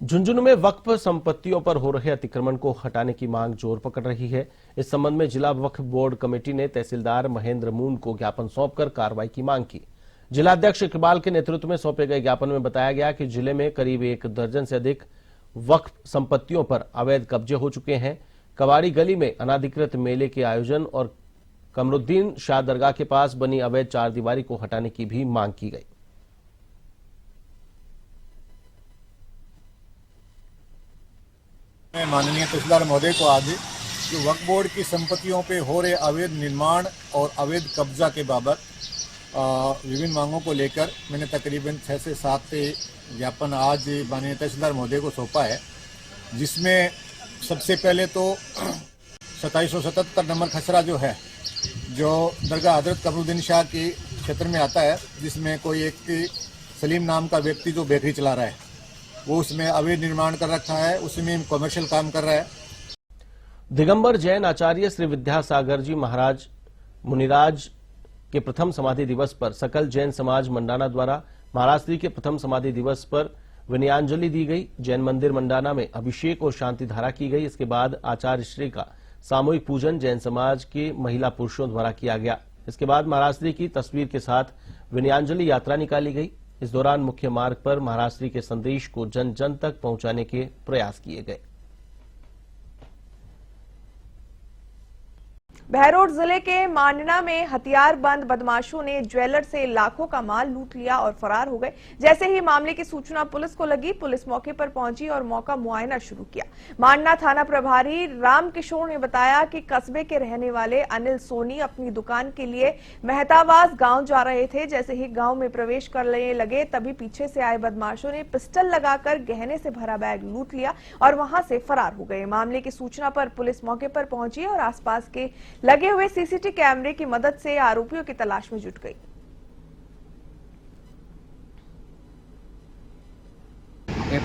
झुंझुनू में वक्फ संपत्तियों पर हो रहे अतिक्रमण को हटाने की मांग जोर पकड़ रही है। इस संबंध में जिला वक्फ बोर्ड कमेटी ने तहसीलदार महेंद्र मून को ज्ञापन सौंपकर कार्रवाई की मांग की। जिलाध्यक्ष इकबाल के नेतृत्व में सौंपे गए ज्ञापन में बताया गया कि जिले में करीब 1 दर्जन से अधिक वक्फ संपत्तियों पर अवैध कब्जे हो चुके हैं। कवाड़ी गली में अनाधिकृत मेले के आयोजन और कमरुद्दीन शाह दरगाह के पास बनी अवैध चारदीवारी को हटाने की भी मांग की गई। मैं माननीय तहसीलदार महोदय को आज वक्फ बोर्ड की संपत्तियों पे हो रहे अवैध निर्माण और अवैध कब्जा के बाबत विभिन्न मांगों को लेकर मैंने तकरीबन 6 से 7 ज्ञापन आज माननीय तहसीलदार महोदय को सौंपा है, जिसमें सबसे पहले तो 2777 नंबर खसरा जो है, जो दरगाह हजरत कमरुद्दीन शाह के क्षेत्र में आता है, जिसमें कोई एक सलीम नाम का व्यक्ति जो बेकरी चला रहा है, वो उसमें अवैध निर्माण कर रखा है, उसमें कमर्शियल काम कर रहा है। दिगंबर जैन आचार्य श्री विद्यासागर जी महाराज मुनिराज के प्रथम समाधि दिवस पर सकल जैन समाज मंडाना द्वारा महाराज श्री के प्रथम समाधि दिवस पर विनयांजलि दी गई। जैन मंदिर मंडाना में अभिषेक और शांति धारा की गई। इसके बाद आचार्य श्री का सामूहिक पूजन जैन समाज के महिला पुरुषों द्वारा किया गया। इसके बाद महाराज श्री की तस्वीर के साथ विनयांजलि यात्रा निकाली गई। इस दौरान मुख्य मार्ग पर महाराज श्री के संदेश को जन जन तक पहुंचाने के प्रयास किए गए। बहरोड जिले के मांडना में हथियारबंद बदमाशों ने ज्वेलर से लाखों का माल लूट लिया और फरार हो गए। जैसे ही मामले की सूचना पुलिस को लगी, पुलिस मौके पर पहुंची और मौका मुआयना शुरू किया। मांडना थाना प्रभारी राम किशोर ने बताया कि कस्बे के रहने वाले अनिल सोनी अपनी दुकान के लिए मेहतावास गांव जा रहे थे। जैसे ही गांव में प्रवेश करने लगे, तभी पीछे से आए बदमाशों ने पिस्टल लगाकर गहने से भरा बैग लूट लिया और वहां से फरार हो गए। मामले की सूचना पर पुलिस मौके पर पहुंची और आसपास के लगे हुए सीसीटीवी कैमरे की मदद से आरोपियों की तलाश में जुट गई।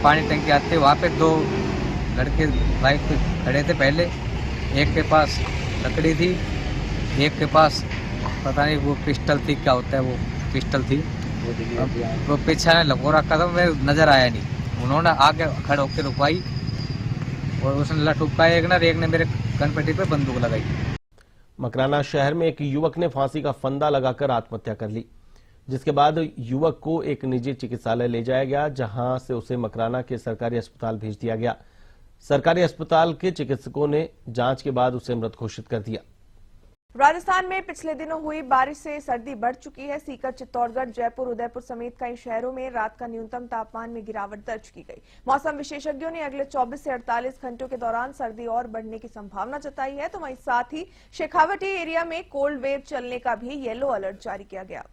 पानी टंकी आते वहां पे 2 लड़के बाइक पे खड़े थे। पहले एक के पास लकड़ी थी, एक के पास पता नहीं वो पिस्टल थी, क्या होता है वो पिस्टल थी। वो पीछे लगो रखा था, मैं नजर आया नहीं। उन्होंने आगे खड़े होकर रुकवाई और उसने लटुकाया एक ने मेरे कनपट्टी पे बंदूक लगाई। मकराना शहर में एक युवक ने फांसी का फंदा लगाकर आत्महत्या कर ली, जिसके बाद युवक को एक निजी चिकित्सालय ले जाया गया, जहां से उसे मकराना के सरकारी अस्पताल भेज दिया गया। सरकारी अस्पताल के चिकित्सकों ने जांच के बाद उसे मृत घोषित कर दिया। राजस्थान में पिछले दिनों हुई बारिश से सर्दी बढ़ चुकी है। सीकर, चित्तौड़गढ़, जयपुर, उदयपुर समेत कई शहरों में रात का न्यूनतम तापमान में गिरावट दर्ज की गई। मौसम विशेषज्ञों ने अगले 24 से 48 घंटों के दौरान सर्दी और बढ़ने की संभावना जताई है। तो वहीं साथ ही शेखावटी एरिया में कोल्ड वेव चलने का भी येलो अलर्ट जारी किया गया।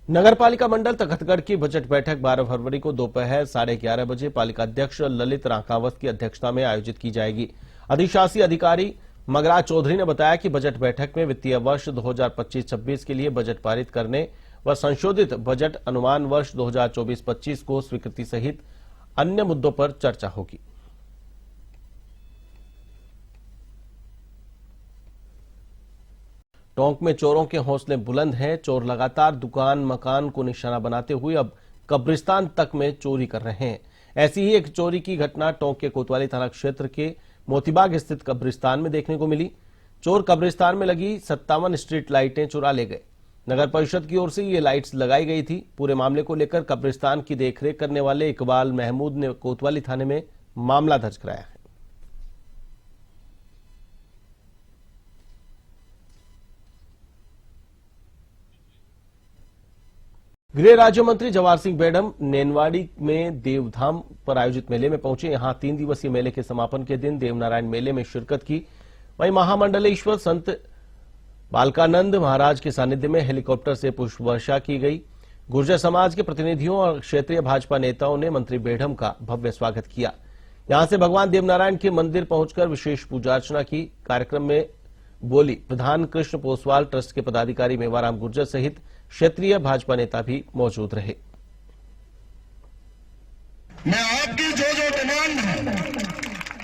नगरपालिका मंडल तखतगढ़ की बजट बैठक 12 फरवरी को दोपहर 11:30 बजे पालिका अध्यक्ष ललित रांकावत की अध्यक्षता में आयोजित की जाएगी। अधिशासी अधिकारी मगराज चौधरी ने बताया कि बजट बैठक में वित्तीय वर्ष 2025-26 के लिए बजट पारित करने व संशोधित बजट अनुमान वर्ष 2024-25 को स्वीकृति सहित अन्य मुद्दों पर चर्चा होगी। टोंक में चोरों के हौसले बुलंद हैं। चोर लगातार दुकान मकान को निशाना बनाते हुए अब कब्रिस्तान तक में चोरी कर रहे हैं। ऐसी ही एक चोरी की घटना टोंक के कोतवाली थाना क्षेत्र के मोतीबाग स्थित कब्रिस्तान में देखने को मिली। चोर कब्रिस्तान में लगी 57 स्ट्रीट लाइटें चुरा ले गए। नगर परिषद की ओर से ये लाइट्स लगाई गई थी। पूरे मामले को लेकर कब्रिस्तान की देखरेख करने वाले इकबाल महमूद ने कोतवाली थाने में मामला दर्ज कराया है। गृह राज्य मंत्री जवाहर सिंह बेडम नेनवाड़ी में देवधाम पर आयोजित मेले में पहुंचे। यहां 3 दिवसीय मेले के समापन के दिन देवनारायण मेले में शिरकत की। वहीं महामंडलेश्वर संत बालकानंद महाराज के सानिध्य में हेलीकॉप्टर से पुष्प वर्षा की गई। गुर्जर समाज के प्रतिनिधियों और क्षेत्रीय भाजपा नेताओं ने मंत्री बेडम का भव्य स्वागत किया। यहां से भगवान देवनारायण के मंदिर पहुंचकर विशेष पूजा अर्चना की। कार्यक्रम में बोली प्रधान कृष्ण पोसवाल ट्रस्ट के पदाधिकारी मेवाराम गुर्जर सहित क्षेत्रीय भाजपा नेता भी मौजूद रहे। मैं आपकी जो डिमांड है,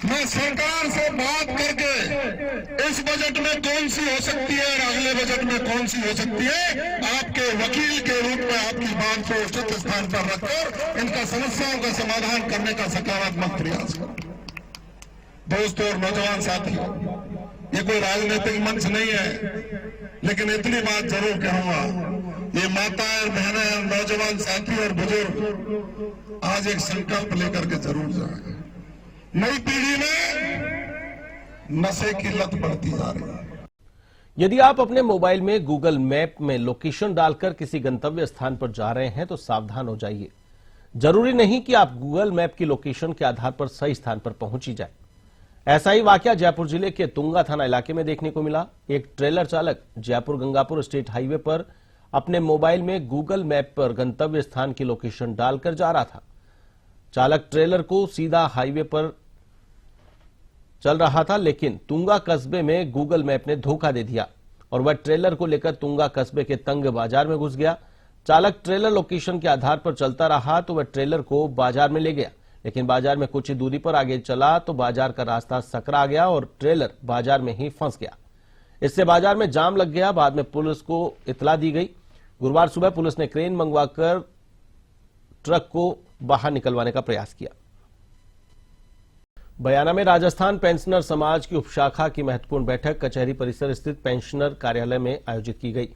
मैं सरकार से बात करके इस बजट में कौन सी हो सकती है और अगले बजट में कौन सी हो सकती है, आपके वकील के रूप में आपकी बात को उचित स्थान पर रखकर इनका समस्याओं का समाधान करने का सकारात्मक प्रयास करूं। दोस्तों और नौजवान साथियों, ये कोई राजनीतिक मंच नहीं है, लेकिन इतनी बात जरूर कहूंगा, ये माताएं और बहनें और नौजवान साथी और बुजुर्ग आज एक संकल्प लेकर के जरूर जाए। नई पीढ़ी में नशे की लत बढ़ती जा रही है। यदि आप अपने मोबाइल में गूगल मैप में लोकेशन डालकर किसी गंतव्य स्थान पर जा रहे हैं तो सावधान हो जाइए। जरूरी नहीं कि आप गूगल मैप की लोकेशन के आधार पर सही स्थान पर पहुंच ही जाए। ऐसा ही वाकया जयपुर जिले के तुंगा थाना इलाके में देखने को मिला। एक ट्रेलर चालक जयपुर गंगापुर स्टेट हाईवे पर अपने मोबाइल में गूगल मैप पर गंतव्य स्थान की लोकेशन डालकर जा रहा था। चालक ट्रेलर को सीधा हाईवे पर चल रहा था, लेकिन तुंगा कस्बे में गूगल मैप ने धोखा दे दिया और वह ट्रेलर को लेकर तुंगा कस्बे के तंग बाजार में घुस गया। चालक ट्रेलर लोकेशन के आधार पर चलता रहा तो वह ट्रेलर को बाजार में ले गया, लेकिन बाजार में कुछ ही दूरी पर आगे चला तो बाजार का रास्ता सकरा गया और ट्रेलर बाजार में ही फंस गया। इससे बाजार में जाम लग गया। बाद में पुलिस को इतला दी गई। गुरुवार सुबह पुलिस ने क्रेन मंगवाकर ट्रक को बाहर निकलवाने का प्रयास किया। बयाना में राजस्थान पेंशनर समाज की उपशाखा की महत्वपूर्ण बैठक कचहरी परिसर स्थित पेंशनर कार्यालय में आयोजित की गई।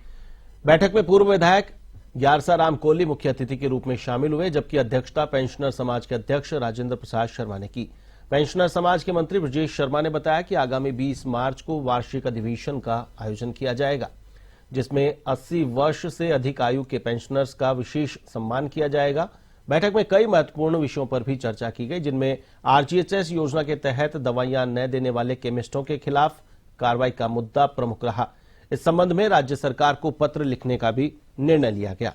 बैठक में पूर्व विधायक ग्यारसा राम कोहली मुख्य अतिथि के रूप में शामिल हुए, जबकि अध्यक्षता पेंशनर समाज के अध्यक्ष राजेंद्र प्रसाद शर्मा ने की। पेंशनर समाज के मंत्री ब्रजेश शर्मा ने बताया कि आगामी 20 मार्च को वार्षिक अधिवेशन का आयोजन किया जाएगा, जिसमें 80 वर्ष से अधिक आयु के पेंशनर्स का विशेष सम्मान किया जाएगा। बैठक में कई महत्वपूर्ण विषयों पर भी चर्चा की गई, जिनमें आरजीएचएस योजना के तहत दवाइयां न देने वाले केमिस्टों के खिलाफ कार्रवाई का मुद्दा प्रमुख रहा। इस संबंध में राज्य सरकार को पत्र लिखने का भी निर्णय लिया गया।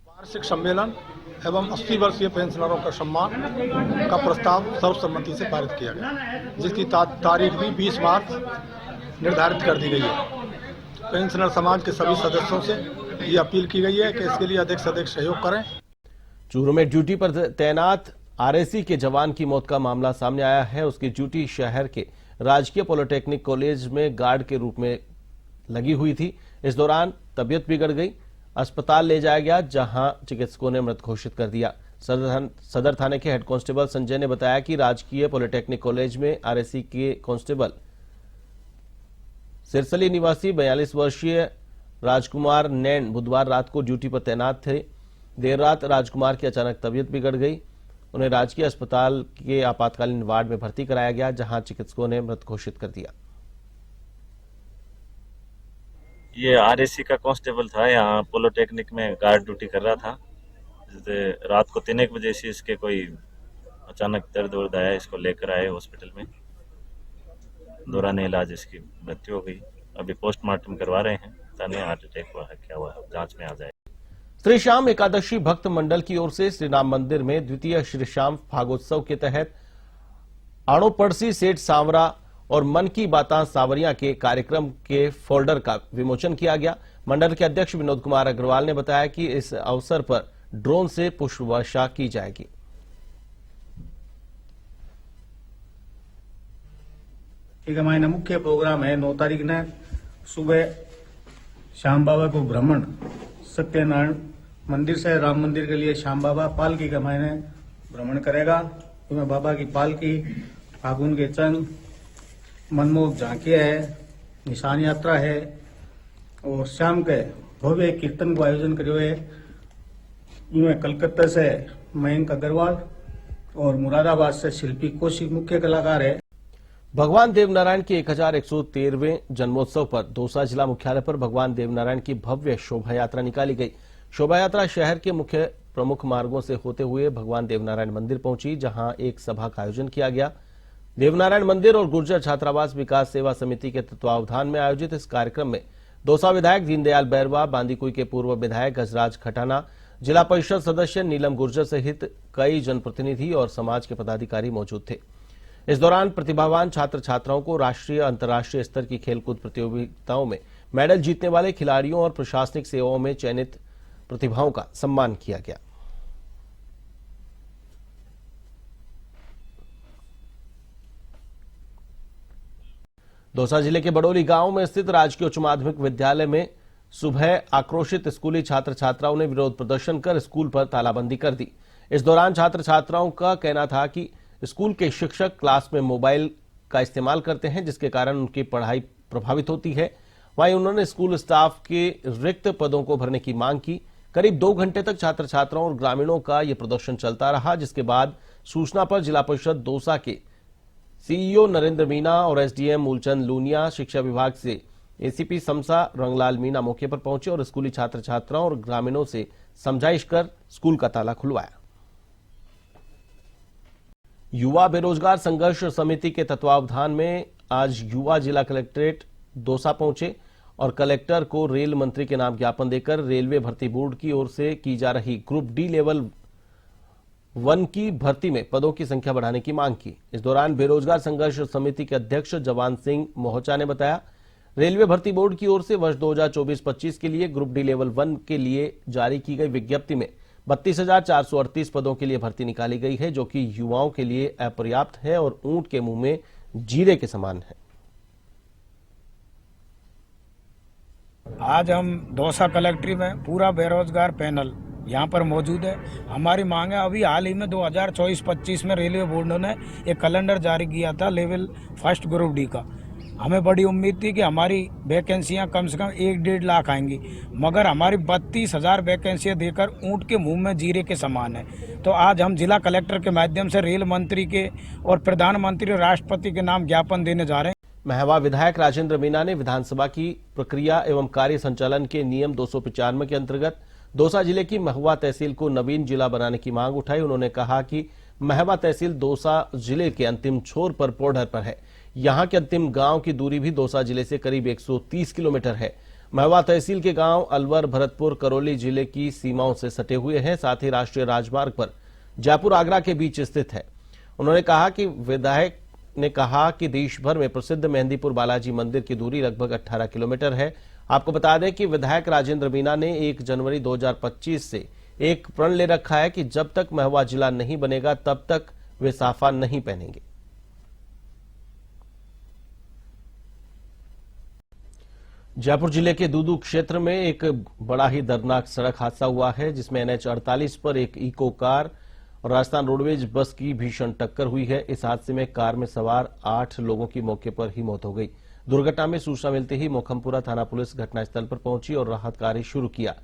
वार्षिक सम्मेलन एवं 80 वर्षीय पेंशनरों का सम्मान का प्रस्ताव सर्वसम्मति से पारित किया गया, जिसकी तारीख भी 20 मार्च निर्धारित कर दी गई है। पेंशनर समाज के सभी सदस्यों से ये अपील की गई है कि इसके लिए अधिक से अधिक सहयोग करें। चूरू में ड्यूटी पर तैनात आरएसी के जवान की मौत का मामला सामने आया है। उसकी ड्यूटी शहर के राजकीय पॉलिटेक्निक कॉलेज में गार्ड के रूप में लगी हुई थी। इस दौरान तबीयत बिगड़ गई, अस्पताल ले जाया गया, जहां चिकित्सकों ने मृत घोषित कर दिया। सदर थाने के हेड कांस्टेबल संजय ने बताया कि राजकीय पॉलिटेक्निक कॉलेज में आरएसी के कांस्टेबल सिरसली निवासी 42 वर्षीय राजकुमार नैन बुधवार रात को ड्यूटी पर तैनात थे। देर रात राजकुमार की अचानक तबीयत बिगड़ गई। उन्हें राजकीय अस्पताल के आपातकालीन वार्ड में भर्ती कराया गया, जहां चिकित्सकों ने मृत घोषित कर दिया। ये आरएसी का कांस्टेबल था, यहाँ पॉलिटेक्निक में गार्ड ड्यूटी कर रहा था। रात को 3-1 बजे से इसके कोई अचानक दर्द वर्द आया, इसको लेकर आए हॉस्पिटल में। दौरान इलाज इसकी मृत्यु हो गई। अभी पोस्टमार्टम करवा रहे हैं, हार्ट अटैक हुआ है क्या हुआ है, जांच में आ जाए। श्री श्याम एकादशी भक्त मंडल की ओर से श्री राम मंदिर में द्वितीय श्री श्याम भागोत्सव के तहत आणोपड़सी सेठ सांवरा और मन की बातां सांवरिया के कार्यक्रम के फोल्डर का विमोचन किया गया। मंडल के अध्यक्ष विनोद कुमार अग्रवाल ने बताया कि इस अवसर पर ड्रोन से पुष्प वर्षा की जाएगी। एक हमारा मुख्य प्रोग्राम है 9 तारीख ने सुबह श्याम बाबा को भ्रमण सत्यनारायण मंदिर से राम मंदिर के लिए श्याम बाबा पालकी का मायने भ्रमण करेगा। उसमें बाबा की पालकी, फागुन के चंग, मनमोहक झांकियां है, निशान यात्रा है और शाम के भव्य कीर्तन को आयोजन करो है। इनमें कलकत्ता से मयंक अग्रवाल और मुरादाबाद से शिल्पी कौशिक मुख्य कलाकार है। भगवान देवनारायण के 1113वें जन्मोत्सव पर दौसा जिला मुख्यालय पर भगवान देवनारायण की भव्य शोभा यात्रा निकाली गई। शोभा यात्रा शहर के मुख्य प्रमुख मार्गों से होते हुए भगवान देवनारायण मंदिर पहुंची, जहां एक सभा का आयोजन किया गया। देवनारायण मंदिर और गुर्जर छात्रावास विकास सेवा समिति के तत्वावधान में आयोजित इस कार्यक्रम में दौसा विधायक दीनदयाल बैरवा, बांदीकुई के पूर्व विधायक गजराज खटाना, जिला परिषद सदस्य नीलम गुर्जर सहित कई जनप्रतिनिधि और समाज के पदाधिकारी मौजूद थे। इस दौरान प्रतिभावान छात्र छात्राओं को राष्ट्रीय अंतर्राष्ट्रीय स्तर की खेलकूद प्रतियोगिताओं में मेडल जीतने वाले खिलाड़ियों और प्रशासनिक सेवाओं में चयनित प्रतिभाओं का सम्मान किया गया। दौसा जिले के बडोली गांव में स्थित राजकीय उच्च माध्यमिक विद्यालय में सुबह आक्रोशित स्कूली छात्र छात्राओं ने विरोध प्रदर्शन कर स्कूल पर तालाबंदी कर दी। इस दौरान छात्र छात्राओं का कहना था कि स्कूल के शिक्षक क्लास में मोबाइल का इस्तेमाल करते हैं, जिसके कारण उनकी पढ़ाई प्रभावित होती है। वहीं उन्होंने स्कूल स्टाफ के रिक्त पदों को भरने की मांग की। करीब 2 घंटे तक छात्र छात्राओं और ग्रामीणों का यह प्रदर्शन चलता रहा, जिसके बाद सूचना पर जिला परिषद दौसा के सीईओ नरेंद्र मीना और एसडीएम मूलचंद लूनिया, शिक्षा विभाग से एसीपी समसा रंगलाल मीना मौके पर पहुंचे और स्कूली छात्र छात्राओं और ग्रामीणों से समझाइश कर स्कूल का ताला खुलवाया। युवा बेरोजगार संघर्ष समिति के तत्वावधान में आज युवा जिला कलेक्ट्रेट दौसा पहुंचे और कलेक्टर को रेल मंत्री के नाम ज्ञापन देकर रेलवे भर्ती बोर्ड की ओर से की जा रही ग्रुप डी लेवल 1 की भर्ती में पदों की संख्या बढ़ाने की मांग की। इस दौरान बेरोजगार संघर्ष समिति के अध्यक्ष जवान सिंह मोहचा ने बताया, रेलवे भर्ती बोर्ड की ओर से वर्ष 2024-25 के लिए ग्रुप डी लेवल 1 के लिए जारी की गई विज्ञप्ति में 32,438 पदों के लिए भर्ती निकाली गई है, जो कि युवाओं के लिए अपर्याप्त है और ऊंट के मुंह में जीरे के समान है। आज हम दौसा कलेक्ट्री में पूरा बेरोजगार पैनल यहाँ पर मौजूद है। हमारी मांग है, अभी हाल ही में 2024-25 में रेलवे बोर्ड ने एक कैलेंडर जारी किया था लेवल 1 ग्रुप डी का। हमें बड़ी उम्मीद थी कि हमारी वैकेंसियां कम से कम 1-1.5 लाख आएंगी, मगर हमारी 32,000 वैकेंसियां देकर ऊंट के मुंह में जीरे के समान है। तो आज हम जिला कलेक्टर के माध्यम से रेल मंत्री के और प्रधानमंत्री और राष्ट्रपति के नाम ज्ञापन देने जा रहे हैं। महवा विधायक राजेंद्र मीना ने विधानसभा की प्रक्रिया एवं कार्य संचालन के नियम 295 के अंतर्गत दौसा जिले की महवा तहसील को नवीन जिला बनाने की मांग उठाई। उन्होंने कहा कि महवा तहसील दौसा जिले के अंतिम छोर पर बॉर्डर पर है। यहां के अंतिम गांव की दूरी भी दौसा जिले से करीब 130 किलोमीटर है। महवा तहसील के गांव अलवर, भरतपुर, करौली जिले की सीमाओं से सटे हुए हैं, साथ ही राष्ट्रीय राजमार्ग पर जयपुर आगरा के बीच स्थित है। उन्होंने कहा कि विधायक ने कहा कि देश भर में प्रसिद्ध मेहंदीपुर बालाजी मंदिर की दूरी लगभग 18 किलोमीटर है। आपको बता दें कि विधायक राजेंद्र मीना ने 1 जनवरी 2025 से एक प्रण ले रखा है कि जब तक महवा जिला नहीं बनेगा तब तक वे साफा नहीं पहनेंगे। जयपुर जिले के दूदू क्षेत्र में एक बड़ा ही दर्दनाक सड़क हादसा हुआ है, जिसमें NH 48 पर एक इको कार और राजस्थान रोडवेज बस की भीषण टक्कर हुई है। इस हादसे में कार में सवार 8 लोगों की मौके पर ही मौत हो गई। दुर्घटना में सूचना मिलते ही मोखमपुरा थाना पुलिस घटनास्थल पर पहुंची और राहत कार्य शुरू किया।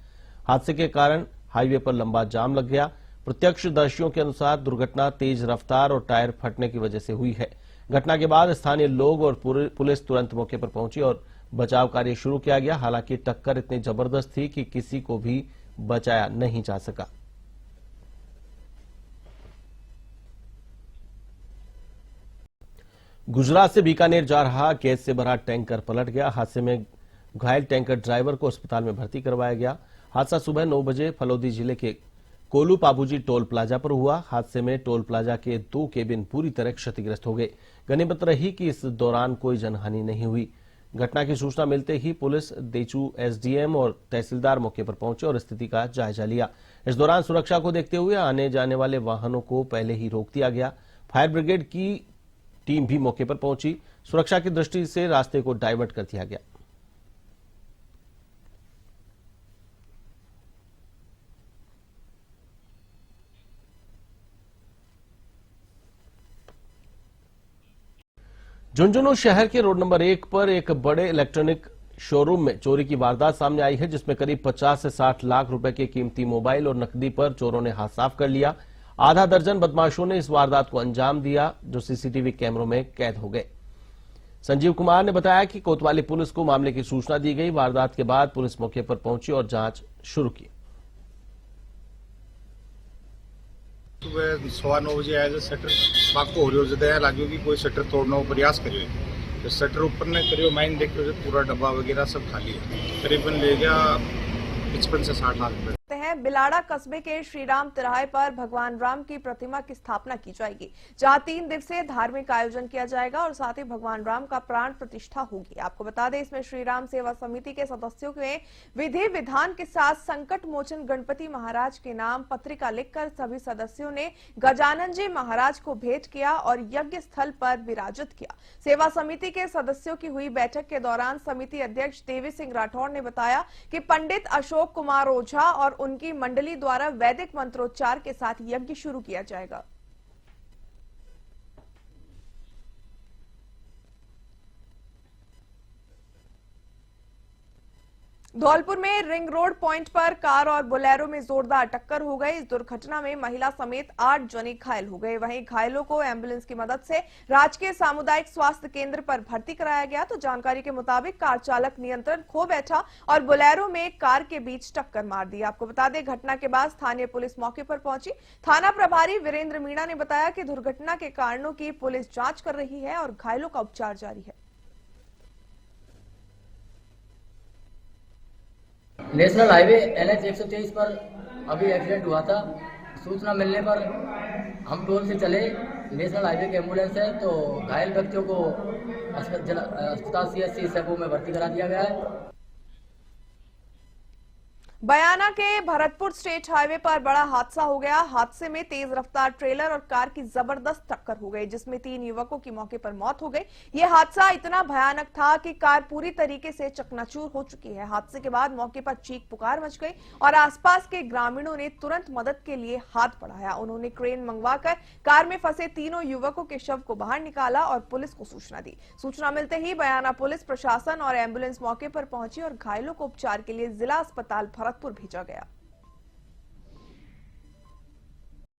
हादसे के कारण हाईवे पर लंबा जाम लग गया। प्रत्यक्षदर्शियों के अनुसार दुर्घटना तेज रफ्तार और टायर फटने की वजह से हुई है। घटना के बाद स्थानीय लोग और पुलिस तुरंत मौके पर पहुंची और बचाव कार्य शुरू किया गया। हालांकि टक्कर इतनी जबरदस्त थी कि किसी को भी बचाया नहीं जा सका। गुजरात से बीकानेर जा रहा गैस से भरा टैंकर पलट गया। हादसे में घायल टैंकर ड्राइवर को अस्पताल में भर्ती करवाया गया। हादसा सुबह 9 बजे फलोदी जिले के कोलू पाबूजी टोल प्लाजा पर हुआ। हादसे में टोल प्लाजा के 2 केबिन पूरी तरह क्षतिग्रस्त हो गए। गनीमत रही कि इस दौरान कोई जनहानि नहीं हुई। घटना की सूचना मिलते ही पुलिस, देचू एसडीएम और तहसीलदार मौके पर पहुंचे और स्थिति का जायजा लिया। इस दौरान सुरक्षा को देखते हुए आने जाने वाले वाहनों को पहले ही रोक दिया गया। फायर ब्रिगेड की टीम भी मौके पर पहुंची। सुरक्षा की दृष्टि से रास्ते को डाइवर्ट कर दिया गया। झुंझुनू शहर के रोड नंबर 1 पर एक बड़े इलेक्ट्रॉनिक शोरूम में चोरी की वारदात सामने आई है, जिसमें करीब 50 से 60 लाख रुपए के कीमती मोबाइल और नकदी पर चोरों ने हाथ साफ कर लिया। आधा दर्जन बदमाशों ने इस वारदात को अंजाम दिया, जो सीसीटीवी कैमरों में कैद हो गए। संजीव कुमार ने बताया कि कोतवाली पुलिस को मामले की सूचना दी गई। वारदात के बाद पुलिस मौके पर पहुंची और जांच शुरू की। सुबह 9:15 बजे आया था। शटर पाको हो रही दया लगी कि कोई शटर तोड़ने का प्रयास करियो, तो शटर ऊपर ने करियो, माइन देखियो पूरा डब्बा वगैरह सब खाली है। करीबन ले गया 55 से 60 लाख रुपए। में बिलाड़ा कस्बे के श्रीराम तिराहे पर भगवान राम की प्रतिमा की स्थापना की जाएगी, जहां 3 दिवसीय धार्मिक आयोजन किया जाएगा और साथ ही भगवान राम का प्राण प्रतिष्ठा होगी। आपको बता दें, इसमें श्रीराम सेवा समिति के सदस्यों के विधि विधान के साथ संकट मोचन गणपति महाराज के नाम पत्रिका लिखकर सभी सदस्यों ने गजानन जी महाराज को भेंट किया और यज्ञ स्थल पर विराजित किया। सेवा समिति के सदस्यों की हुई बैठक के दौरान समिति अध्यक्ष देवी सिंह राठौड़ ने बताया कि पंडित अशोक कुमार ओझा और उनकी मंडली द्वारा वैदिक मंत्रोच्चार के साथ यज्ञ शुरू किया जाएगा। धौलपुर में रिंग रोड पॉइंट पर कार और बोलेरो में जोरदार टक्कर हो गई। इस दुर्घटना में महिला समेत 8 जने घायल हो गए। वहीं घायलों को एम्बुलेंस की मदद से राजकीय सामुदायिक स्वास्थ्य केंद्र पर भर्ती कराया गया। तो जानकारी के मुताबिक कार चालक नियंत्रण खो बैठा और बोलेरो में कार के बीच टक्कर मार दी। आपको बता दें, घटना के बाद स्थानीय पुलिस मौके पर पहुंची। थाना प्रभारी वीरेंद्र मीणा ने बताया कि दुर्घटना के कारणों की पुलिस जांच कर रही है और घायलों का उपचार जारी है। नेशनल हाईवे NH 123 पर अभी एक्सीडेंट हुआ था। सूचना मिलने पर हम टोल से चले। नेशनल हाईवे की एम्बुलेंस है, तो घायल व्यक्तियों को अस्पताल CSC सेबू में भर्ती करा दिया गया है। बयाना के भरतपुर स्टेट हाईवे पर बड़ा हादसा हो गया। हादसे में तेज रफ्तार ट्रेलर और कार की जबरदस्त टक्कर हो गई, जिसमें 3 युवकों की मौके पर मौत हो गई। यह हादसा इतना भयानक था कि कार पूरी तरीके से चकनाचूर हो चुकी है। हादसे के बाद मौके पर चीख पुकार मच गई और आसपास के ग्रामीणों ने तुरंत मदद के लिए हाथ बढ़ाया। उन्होंने क्रेन मंगवाकर कार में फंसे तीनों युवकों के शव को बाहर निकाला और पुलिस को सूचना दी। सूचना मिलते ही बयाना पुलिस प्रशासन और एम्बुलेंस मौके पर पहुंची और घायलों को उपचार के लिए जिला अस्पताल भरतपुर भेजा गया।